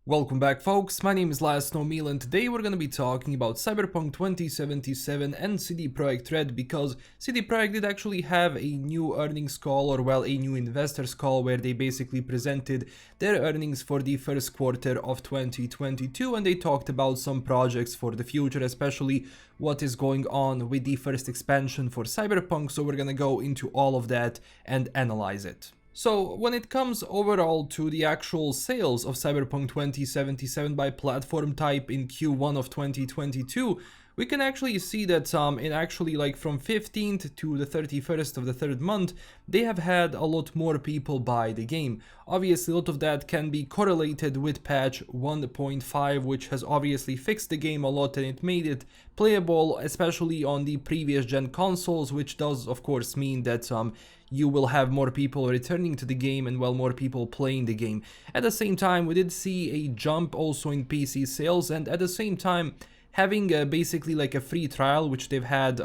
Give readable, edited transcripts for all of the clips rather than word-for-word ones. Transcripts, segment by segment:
Welcome back folks, my name is LastKnownMeal and today we're gonna be talking about Cyberpunk 2077 and CD Projekt Red because CD Projekt did actually have a new earnings call, or well, a new investors call where they basically presented their earnings for the first quarter of 2022 and they talked about some projects for the future, especially what is going on with the first expansion for Cyberpunk, so we're gonna go into all of that and analyze it. So when it comes overall to the actual sales of Cyberpunk 2077 by platform type in Q1 of 2022, we can actually see that in actually like from 15th to the 31st of the third month, they have had a lot more people buy the game. Obviously a lot of that can be correlated with patch 1.5, which has obviously fixed the game a lot and it made it playable, especially on the previous gen consoles, which does of course mean that you will have more people returning to the game and well, more people playing the game. At the same time, we did see a jump also in PC sales, and at the same time having basically like a free trial, which they've had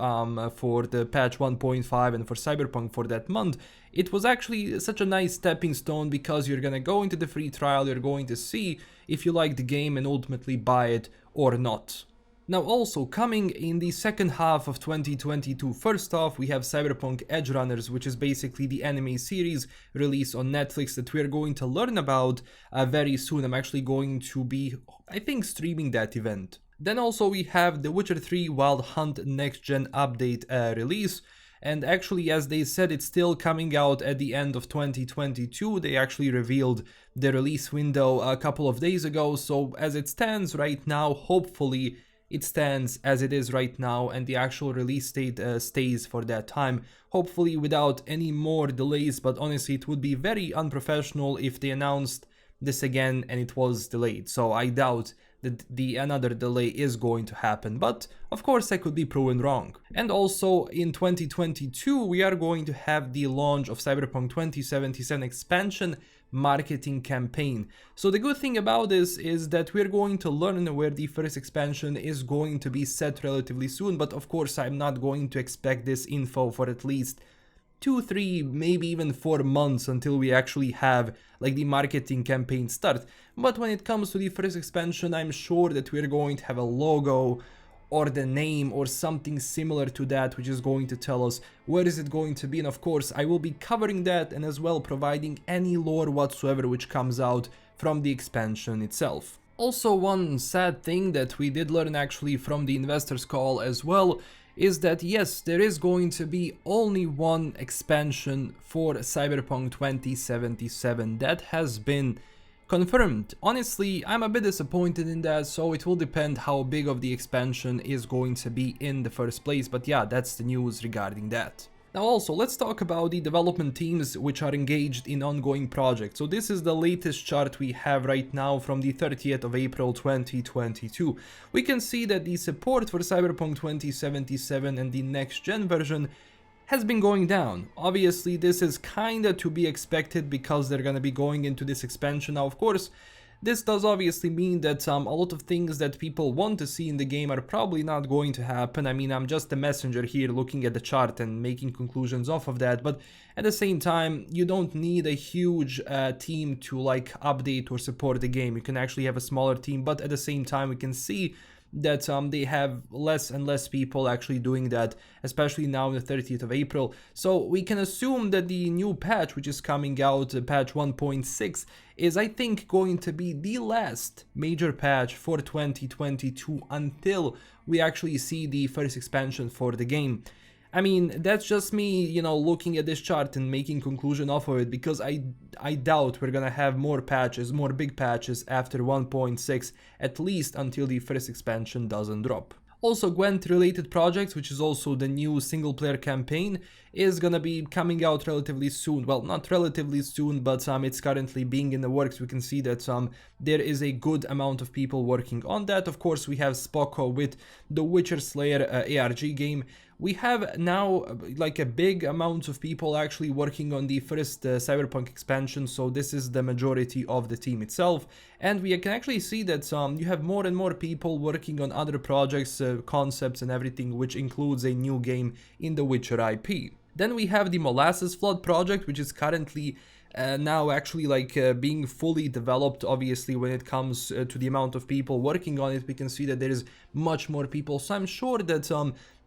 for the patch 1.5 and for Cyberpunk for that month. It was actually such a nice stepping stone because you're gonna go into the free trial, you're going to see if you like the game and ultimately buy it or not. Now also coming in the second half of 2022, first off we have Cyberpunk Edgerunners, which is basically the anime series released on Netflix that we are going to learn about very soon. I'm actually going to be, I think, streaming that event. Then also we have The Witcher 3 Wild Hunt Next Gen Update release, and actually as they said it's still coming out at the end of 2022. They actually revealed the release window a couple of days ago, so as it stands right now, hopefully it stands as it is right now and the actual release date stays for that time, hopefully without any more delays, but honestly it would be very unprofessional if they announced this again and it was delayed, so I doubt that another delay is going to happen, but of course I could be proven wrong. And also in 2022 we are going to have the launch of Cyberpunk 2077 expansion marketing campaign. So the good thing about this is that we're going to learn where the first expansion is going to be set relatively soon, but of course I'm not going to expect this info for at least 2, 3, maybe even 4 months until we actually have like the marketing campaign start. But when it comes to the first expansion, I'm sure that we're going to have a logo or the name or something similar to that, which is going to tell us where is it going to be. And of course I will be covering that and as well providing any lore whatsoever which comes out from the expansion itself. Also, one sad thing that we did learn actually from the investors call as well is that yes, there is going to be only one expansion for Cyberpunk 2077 that has been confirmed. Honestly, I'm a bit disappointed in that, so it will depend how big of the expansion is going to be in the first place, but yeah, that's the news regarding that. Now also, let's talk about the development teams which are engaged in ongoing projects. So this is the latest chart we have right now from the 30th of April 2022. We can see that the support for Cyberpunk 2077 and the next gen version has been going down. Obviously this is kinda to be expected because they're gonna be going into this expansion. Now of course, this does obviously mean that a lot of things that people want to see in the game are probably not going to happen. I mean, I'm just a messenger here looking at the chart and making conclusions off of that, but at the same time, you don't need a huge team to like update or support the game. You can actually have a smaller team, but at the same time, we can see that they have less and less people actually doing that, especially now on the 30th of April. So we can assume that the new patch, which is coming out, patch 1.6, is I think going to be the last major patch for 2022 until we actually see the first expansion for the game. I mean, that's just me, you know, looking at this chart and making conclusion off of it, because I doubt we're gonna have more patches, more big patches after 1.6, at least until the first expansion doesn't drop. Also, Gwent related projects, which is also the new single player campaign, is gonna be coming out relatively soon. Well, not relatively soon, but it's currently being in the works. We can see that there is a good amount of people working on that. Of course, we have Spoko with the Witcher Slayer ARG game. We have now like a big amount of people actually working on the first Cyberpunk expansion, so this is the majority of the team itself. And we can actually see that you have more and more people working on other projects, concepts and everything, which includes a new game in the Witcher IP. Then we have the Molasses Flood project, which is currently now actually being fully developed. Obviously, when it comes to the amount of people working on it, we can see that there is much more people. So I'm sure that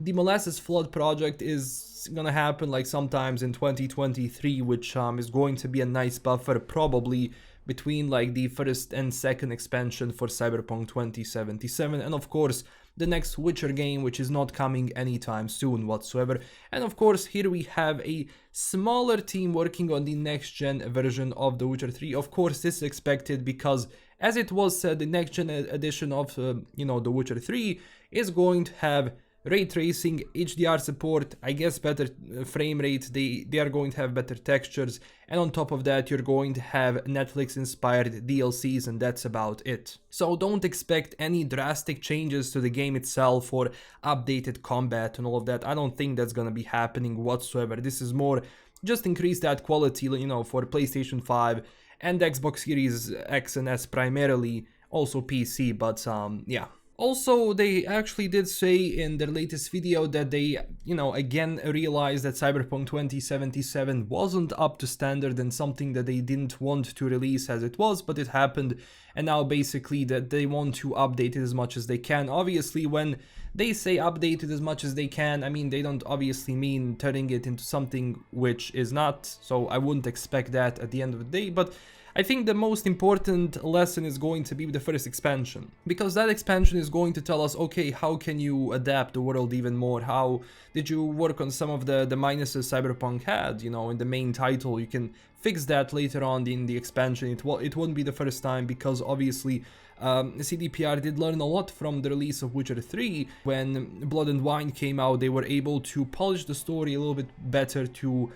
the Molasses Flood project is gonna happen like sometimes in 2023, which is going to be a nice buffer, probably between like the first and second expansion for Cyberpunk 2077, and of course the next Witcher game, which is not coming anytime soon whatsoever. And of course here we have a smaller team working on the next gen version of The Witcher 3. Of course this is expected because, as it was said, the next gen edition of The Witcher 3 is going to have ray tracing, HDR support, I guess better frame rate, they are going to have better textures, and on top of that you're going to have Netflix inspired DLCs, and that's about it. So don't expect any drastic changes to the game itself or updated combat and all of that. I don't think that's gonna be happening whatsoever. This is more just increase that quality, for PlayStation 5 and Xbox Series X and S primarily, also PC, but yeah. Also, they actually did say in their latest video that they, again realized that Cyberpunk 2077 wasn't up to standard and something that they didn't want to release as it was, but it happened, and now basically that they want to update it as much as they can. Obviously, when they say update it as much as they can, I mean, they don't obviously mean turning it into something which is not, so I wouldn't expect that at the end of the day, but I think the most important lesson is going to be the first expansion, because that expansion is going to tell us, okay, how can you adapt the world even more? How did you work on some of the minuses Cyberpunk had, in the main title? You can fix that later on in the expansion. It won't be the first time, because obviously CDPR did learn a lot from the release of Witcher 3. When Blood and Wine came out, they were able to polish the story a little bit better, to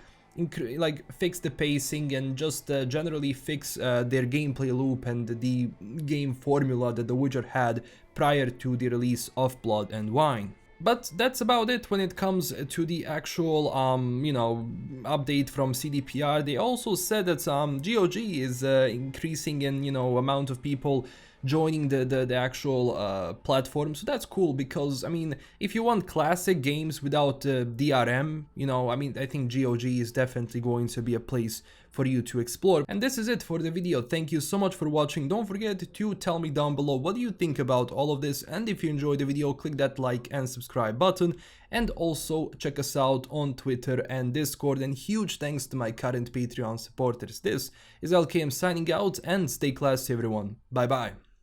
fix the pacing and just generally fix their gameplay loop and the game formula that The Witcher had prior to the release of Blood and Wine. But that's about it when it comes to the actual, update from CDPR. They also said that GOG is increasing in, amount of people joining the actual platform, so that's cool, because I mean, if you want classic games without DRM, I think GOG is definitely going to be a place for you to explore. And this is it for the video. Thank you so much for watching. Don't forget to tell me down below what do you think about all of this, and if you enjoyed the video, click that like and subscribe button, and also check us out on Twitter and Discord. And huge thanks to my current Patreon supporters. This is LKM signing out, and stay classy everyone. Bye bye.